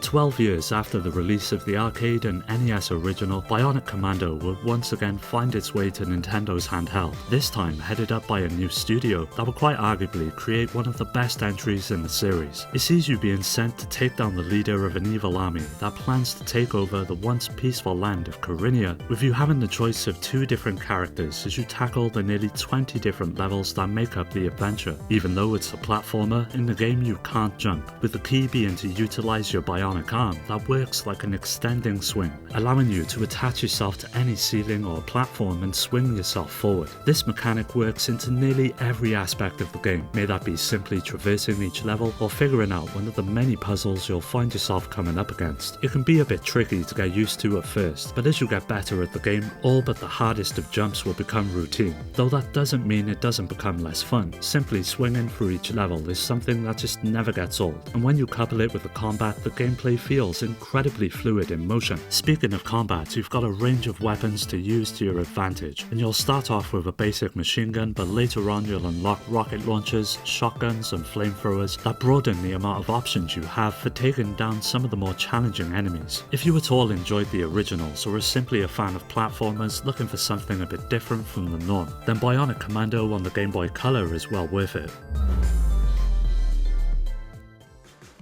12 years after the release of the arcade and NES original, Bionic Commando would once again find its way to Nintendo's handheld, this time headed up by a new studio that would quite arguably create one of the best entries in the series. It sees you being sent to take down the leader of an evil army that plans to take over the once peaceful land of Corinia, with you having the choice of 2 different characters as you tackle the nearly 20 different levels that make up the adventure. Even though it's a platformer, in the game you can't jump, with the key being to utilize your bionic arm that works like an extending swing, allowing you to attach yourself to any ceiling or platform and swing yourself forward. This mechanic works into nearly every aspect of the game, may that be simply traversing each level or figuring out one of the many puzzles you'll find yourself coming up against. It can be a bit tricky to get used to at first, but as you get better at the game, all but the hardest of jumps will become routine, though that doesn't mean it doesn't become less fun. Simply swinging through each level is something that just never gets old, and when you couple it with the combat, the gameplay feels incredibly fluid in motion. Speaking of combat, you've got a range of weapons to use to your advantage, and you'll start off with a basic machine gun, but later on you'll unlock rocket launchers, shotguns and flamethrowers that broaden the amount of options you have for taking down some of the more challenging enemies. If you at all enjoyed the originals or are simply a fan of platformers looking for something a bit different from the norm, then Bionic Commando on the Game Boy Color is well worth it.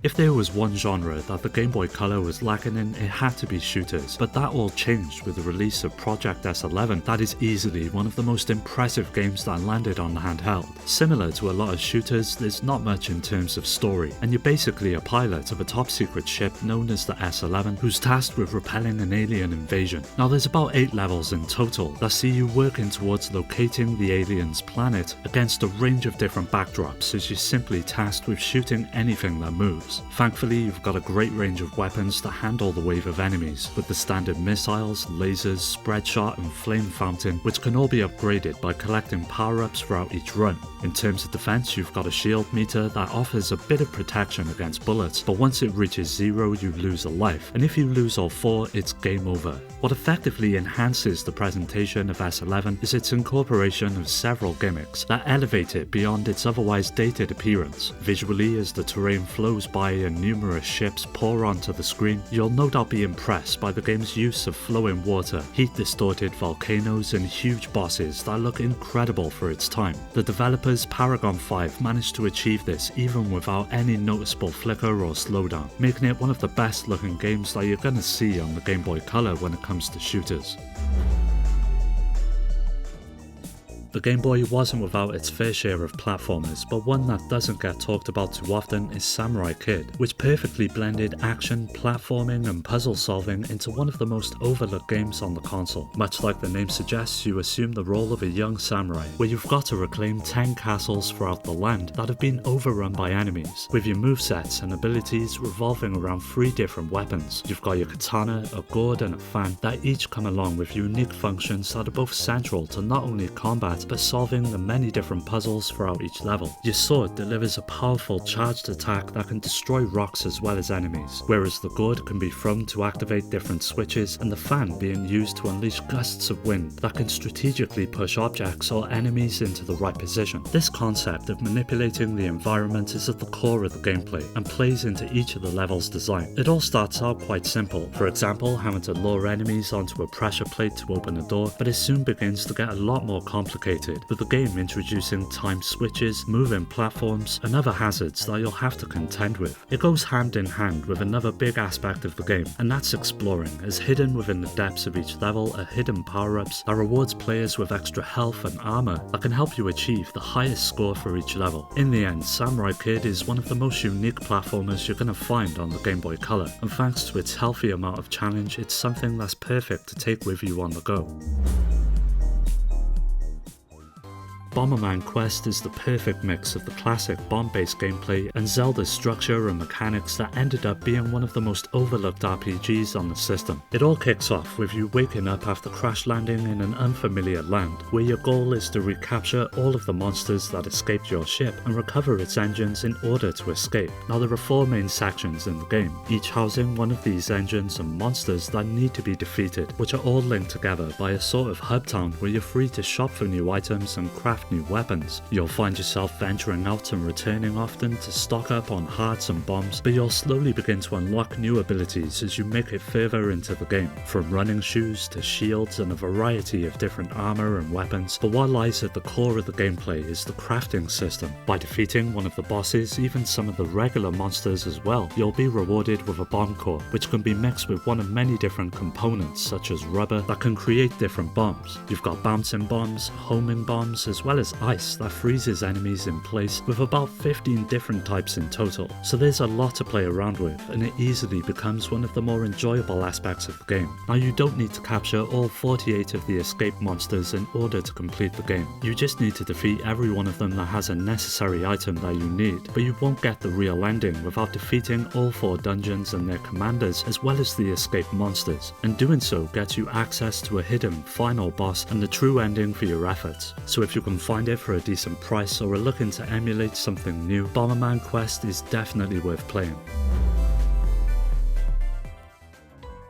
If there was one genre that the Game Boy Color was lacking in, it had to be shooters, but that all changed with the release of Project S11 that is easily one of the most impressive games that landed on the handheld. Similar to a lot of shooters, there's not much in terms of story, and you're basically a pilot of a top secret ship known as the S11 who's tasked with repelling an alien invasion. Now there's about 8 levels in total that see you working towards locating the alien's planet against a range of different backdrops as you're simply tasked with shooting anything that moves. Thankfully, you've got a great range of weapons to handle the wave of enemies, with the standard missiles, lasers, spread shot and flame fountain, which can all be upgraded by collecting power-ups throughout each run. In terms of defense, you've got a shield meter that offers a bit of protection against bullets, but once it reaches 0 you lose a life, and if you lose all 4 it's game over. What effectively enhances the presentation of S11 is its incorporation of several gimmicks that elevate it beyond its otherwise dated appearance. Visually, as the terrain flows by and numerous ships pour onto the screen, you'll no doubt be impressed by the game's use of flowing water, heat-distorted volcanoes and huge bosses that look incredible for its time. The developers Paragon 5 managed to achieve this even without any noticeable flicker or slowdown, making it one of the best looking games that you're gonna see on the Game Boy Color when it comes to shooters. The Game Boy wasn't without its fair share of platformers, but one that doesn't get talked about too often is Samurai Kid, which perfectly blended action, platforming and puzzle solving into one of the most overlooked games on the console. Much like the name suggests, you assume the role of a young samurai, where you've got to reclaim 10 castles throughout the land that have been overrun by enemies, with your movesets and abilities revolving around 3 different weapons. You've got your katana, a gourd and a fan that each come along with unique functions that are both central to not only combat but solving the many different puzzles throughout each level. Your sword delivers a powerful charged attack that can destroy rocks as well as enemies, whereas the gourd can be thrown to activate different switches, and the fan being used to unleash gusts of wind that can strategically push objects or enemies into the right position. This concept of manipulating the environment is at the core of the gameplay and plays into each of the levels' design. It all starts out quite simple, for example having to lure enemies onto a pressure plate to open a door, but it soon begins to get a lot more complicated, with the game introducing time switches, moving platforms and other hazards that you'll have to contend with. It goes hand in hand with another big aspect of the game, and that's exploring, as hidden within the depths of each level are hidden power-ups that rewards players with extra health and armor that can help you achieve the highest score for each level. In the end, Samurai Kid is one of the most unique platformers you're going to find on the Game Boy Color, and thanks to its healthy amount of challenge, it's something that's perfect to take with you on the go. Bomberman Quest is the perfect mix of the classic bomb-based gameplay and Zelda's structure and mechanics that ended up being one of the most overlooked RPGs on the system. It all kicks off with you waking up after crash landing in an unfamiliar land, where your goal is to recapture all of the monsters that escaped your ship and recover its engines in order to escape. Now there are 4 main sections in the game, each housing one of these engines and monsters that need to be defeated, which are all linked together by a sort of hub town where you're free to shop for new items and craft craft new weapons. You'll find yourself venturing out and returning often to stock up on hearts and bombs, but you'll slowly begin to unlock new abilities as you make it further into the game, from running shoes to shields and a variety of different armor and weapons. But what lies at the core of the gameplay is the crafting system. By defeating one of the bosses, even some of the regular monsters as well, you'll be rewarded with a bomb core, which can be mixed with one of many different components such as rubber that can create different bombs. You've got bouncing bombs, homing bombs, as well as ice that freezes enemies in place, with about 15 different types in total. So there's a lot to play around with, and it easily becomes one of the more enjoyable aspects of the game. Now, you don't need to capture all 48 of the escape monsters in order to complete the game. You just need to defeat every one of them that has a necessary item that you need, but you won't get the real ending without defeating all 4 dungeons and their commanders, as well as the escape monsters, and doing so gets you access to a hidden final boss and the true ending for your efforts. So if you can find it for a decent price or are looking to emulate something new, Bomberman Quest is definitely worth playing.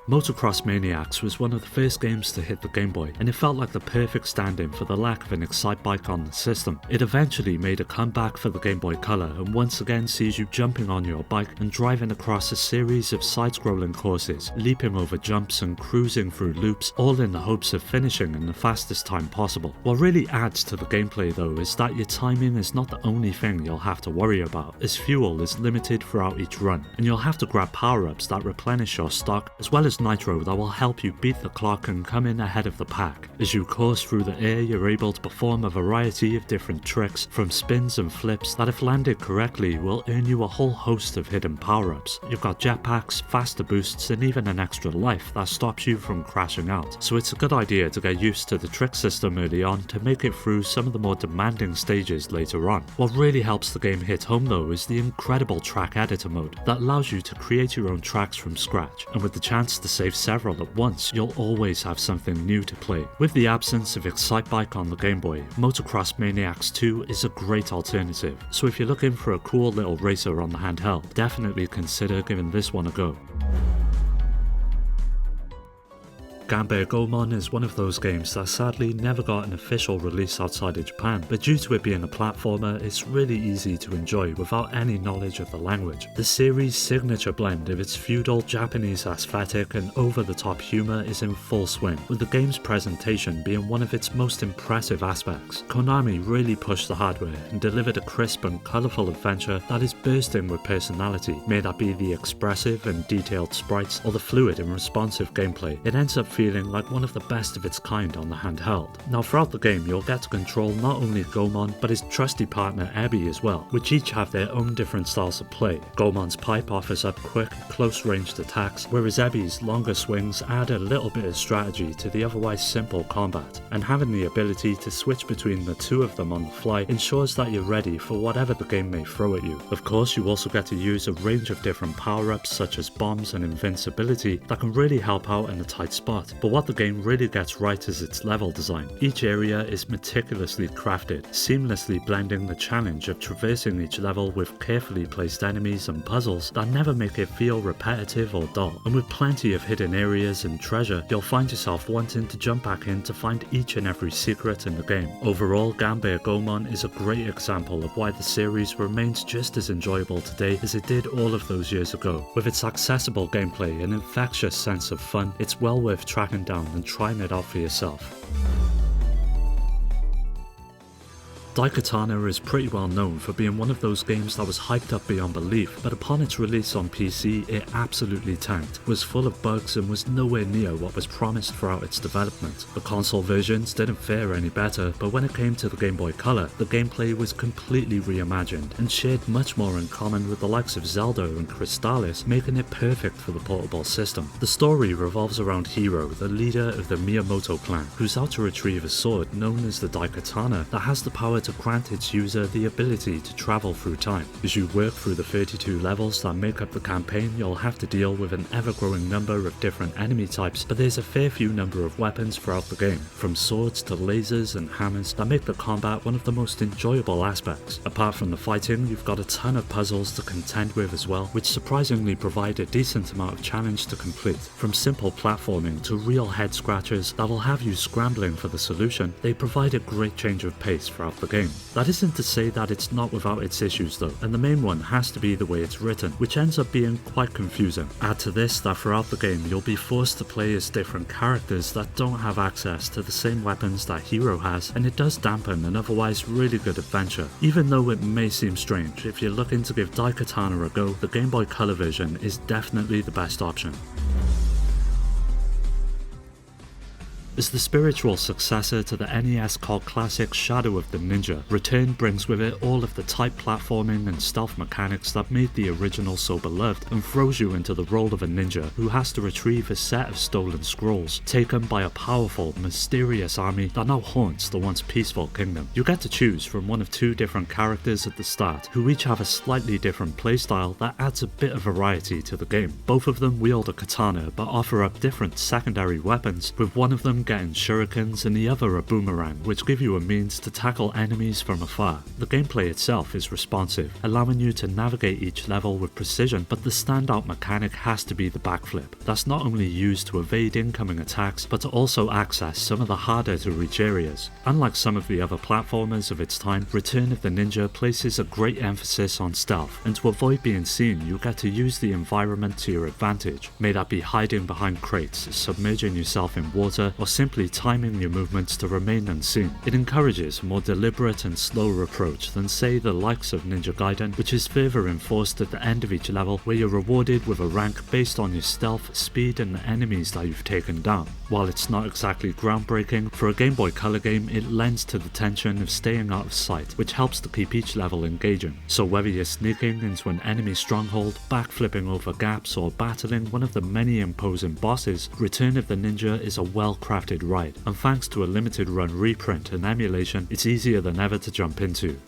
Motocross Maniacs was one of the first games to hit the Game Boy, and it felt like the perfect stand-in for the lack of an Excitebike on the system. It eventually made a comeback for the Game Boy Color, and once again sees you jumping on your bike and driving across a series of side-scrolling courses, leaping over jumps and cruising through loops, all in the hopes of finishing in the fastest time possible. What really adds to the gameplay though is that your timing is not the only thing you'll have to worry about, as fuel is limited throughout each run, and you'll have to grab power-ups that replenish your stock, as well as nitro that will help you beat the clock and come in ahead of the pack. As you course through the air, you're able to perform a variety of different tricks, from spins and flips that if landed correctly will earn you a whole host of hidden power-ups. You've got jetpacks, faster boosts, and even an extra life that stops you from crashing out, so it's a good idea to get used to the trick system early on to make it through some of the more demanding stages later on. What really helps the game hit home though is the incredible track editor mode that allows you to create your own tracks from scratch, and with the chance to save several at once, you'll always have something new to play. With the absence of Excitebike on the Game Boy, Motocross Maniacs 2 is a great alternative, so if you're looking for a cool little racer on the handheld, definitely consider giving this one a go. Gameboy Color is one of those games that sadly never got an official release outside of Japan, but due to it being a platformer, it's really easy to enjoy without any knowledge of the language. The series' signature blend of its feudal Japanese aesthetic and over-the-top humour is in full swing, with the game's presentation being one of its most impressive aspects. Konami really pushed the hardware and delivered a crisp and colourful adventure that is bursting with personality. May that be the expressive and detailed sprites or the fluid and responsive gameplay, it ends up feeling like one of the best of its kind on the handheld. Now throughout the game you'll get to control not only Gomon but his trusty partner Ebby as well, which each have their own different styles of play. Gomon's pipe offers up quick, close-ranged attacks, whereas Ebby's longer swings add a little bit of strategy to the otherwise simple combat, and having the ability to switch between the two of them on the fly ensures that you're ready for whatever the game may throw at you. Of course, you also get to use a range of different power-ups such as bombs and invincibility that can really help out in a tight spot. But what the game really gets right is its level design. Each area is meticulously crafted, seamlessly blending the challenge of traversing each level with carefully placed enemies and puzzles that never make it feel repetitive or dull. And with plenty of hidden areas and treasure, you'll find yourself wanting to jump back in to find each and every secret in the game. Overall, Gameboy Color is a great example of why the series remains just as enjoyable today as it did all of those years ago. With its accessible gameplay and infectious sense of fun, it's well worth tracking down and trying it out for yourself. Daikatana is pretty well known for being one of those games that was hyped up beyond belief, but upon its release on PC it absolutely tanked, was full of bugs and was nowhere near what was promised throughout its development. The console versions didn't fare any better, but when it came to the Game Boy Color, the gameplay was completely reimagined and shared much more in common with the likes of Zelda and Crystallis, making it perfect for the portable system. The story revolves around Hiro, the leader of the Miyamoto clan, who's out to retrieve a sword known as the Daikatana that has the power to grant its user the ability to travel through time. As you work through the 32 levels that make up the campaign, you'll have to deal with an ever-growing number of different enemy types, but there's a fair few number of weapons throughout the game, from swords to lasers and hammers, that make the combat one of the most enjoyable aspects. Apart from the fighting, you've got a ton of puzzles to contend with as well, which surprisingly provide a decent amount of challenge to complete. From simple platforming to real head scratchers that will have you scrambling for the solution, they provide a great change of pace throughout the game. That isn't to say that it's not without its issues though, and the main one has to be the way it's written, which ends up being quite confusing. Add to this that throughout the game you'll be forced to play as different characters that don't have access to the same weapons that Hero has, and it does dampen an otherwise really good adventure. Even though it may seem strange, if you're looking to give Daikatana a go, the Game Boy Color version is definitely the best option. As the spiritual successor to the NES cult classic Shadow of the Ninja, Return brings with it all of the tight platforming and stealth mechanics that made the original so beloved, and throws you into the role of a ninja who has to retrieve a set of stolen scrolls, taken by a powerful, mysterious army that now haunts the once peaceful kingdom. You get to choose from one of two different characters at the start, who each have a slightly different playstyle that adds a bit of variety to the game. Both of them wield a katana but offer up different secondary weapons, with one of them getting shurikens and the other a boomerang, which give you a means to tackle enemies from afar. The gameplay itself is responsive, allowing you to navigate each level with precision, but the standout mechanic has to be the backflip. That's not only used to evade incoming attacks, but to also access some of the harder to reach areas. Unlike some of the other platformers of its time, Return of the Ninja places a great emphasis on stealth, and to avoid being seen you get to use the environment to your advantage. May that be hiding behind crates, submerging yourself in water, or simply timing your movements to remain unseen. It encourages a more deliberate and slower approach than say the likes of Ninja Gaiden, which is further enforced at the end of each level, where you're rewarded with a rank based on your stealth, speed and the enemies that you've taken down. While it's not exactly groundbreaking, for a Game Boy Color game it lends to the tension of staying out of sight, which helps to keep each level engaging. So whether you're sneaking into an enemy stronghold, backflipping over gaps or battling one of the many imposing bosses, Return of the Ninja is a well-crafted ride, and thanks to a limited run reprint and emulation, it's easier than ever to jump into.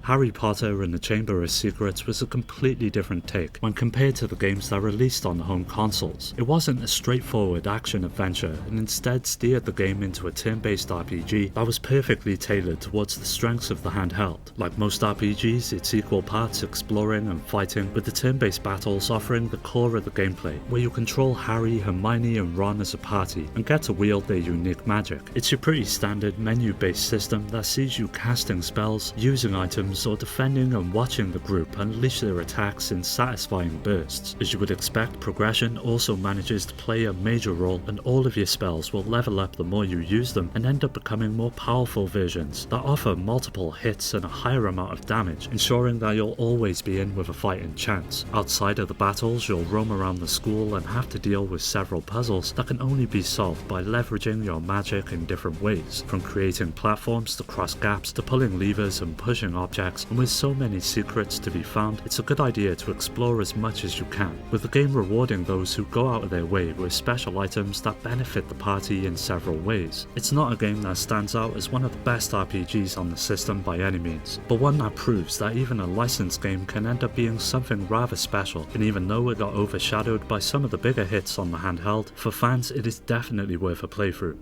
Harry Potter and the Chamber of Secrets was a completely different take when compared to the games that released on the home consoles. It wasn't a straightforward action-adventure, and instead steered the game into a turn-based RPG that was perfectly tailored towards the strengths of the handheld. Like most RPGs, it's equal parts exploring and fighting, with the turn-based battles offering the core of the gameplay, where you control Harry, Hermione and Ron as a party, and get to wield their unique magic. It's your pretty standard menu-based system that sees you casting spells, using items, or defending and watching the group unleash their attacks in satisfying bursts. As you would expect, progression also manages to play a major role, and all of your spells will level up the more you use them and end up becoming more powerful versions that offer multiple hits and a higher amount of damage, ensuring that you'll always be in with a fighting chance. Outside of the battles, you'll roam around the school and have to deal with several puzzles that can only be solved by leveraging your magic in different ways, from creating platforms to cross gaps to pulling levers and pushing objects. And with so many secrets to be found, it's a good idea to explore as much as you can, with the game rewarding those who go out of their way with special items that benefit the party in several ways. It's not a game that stands out as one of the best RPGs on the system by any means, but one that proves that even a licensed game can end up being something rather special, and even though it got overshadowed by some of the bigger hits on the handheld, for fans it is definitely worth a playthrough.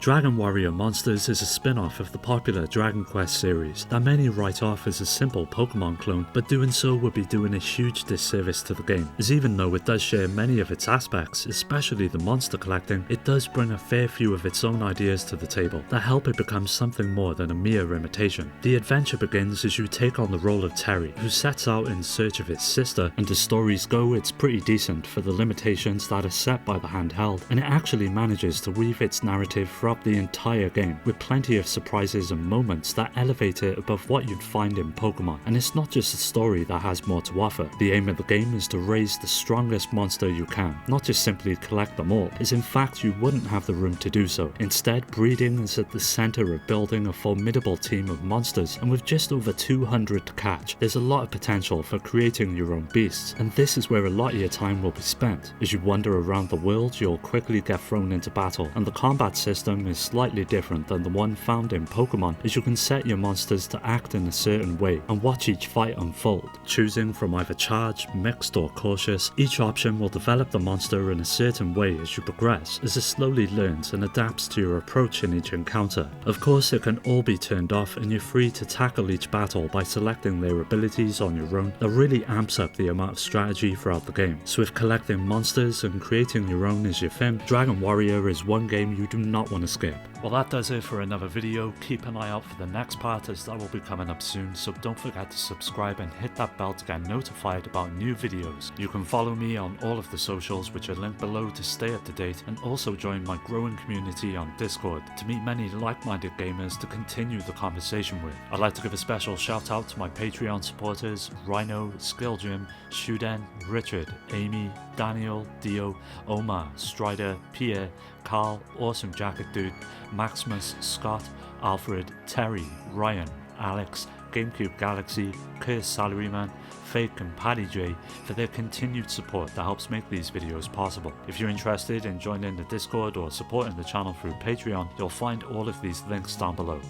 Dragon Warrior Monsters is a spin-off of the popular Dragon Quest series that many write off as a simple Pokemon clone, but doing so would be doing a huge disservice to the game, as even though it does share many of its aspects, especially the monster collecting, it does bring a fair few of its own ideas to the table that help it become something more than a mere imitation. The adventure begins as you take on the role of Terry, who sets out in search of his sister, and as stories go it's pretty decent for the limitations that are set by the handheld, and it actually manages to weave its narrative throughout throughout the entire game, with plenty of surprises and moments that elevate it above what you'd find in Pokemon. And it's not just a story that has more to offer. The aim of the game is to raise the strongest monster you can, not just simply collect them all, as in fact you wouldn't have the room to do so. Instead, breeding is at the center of building a formidable team of monsters, and with just over 200 to catch, there's a lot of potential for creating your own beasts, and this is where a lot of your time will be spent. As you wander around the world, you'll quickly get thrown into battle, and the combat system is slightly different than the one found in Pokemon, as you can set your monsters to act in a certain way and watch each fight unfold. Choosing from either charged, mixed or cautious, each option will develop the monster in a certain way as you progress, as it slowly learns and adapts to your approach in each encounter. Of course, it can all be turned off and you're free to tackle each battle by selecting their abilities on your own. That really amps up the amount of strategy throughout the game. So if collecting monsters and creating your own is your thing, Dragon Warrior is one game you do not want to skip. Well, that does it for another video. Keep an eye out for the next part, as that will be coming up soon, so don't forget to subscribe and hit that bell to get notified about new videos. You can follow me on all of the socials, which are linked below, to stay up to date, and also join my growing community on Discord to meet many like-minded gamers to continue the conversation with. I'd like to give a special shout out to my Patreon supporters: Rhino, Skill Jim, Shuden, Richard, Amy, Daniel, Dio, Omar, Strider, Pierre, Carl, Awesome Jacket Dude, Maximus, Scott, Alfred, Terry, Ryan, Alex, GameCube Galaxy, Curse Salaryman, Fake and Paddy J for their continued support that helps make these videos possible. If you're interested in joining the Discord or supporting the channel through Patreon, you'll find all of these links down below.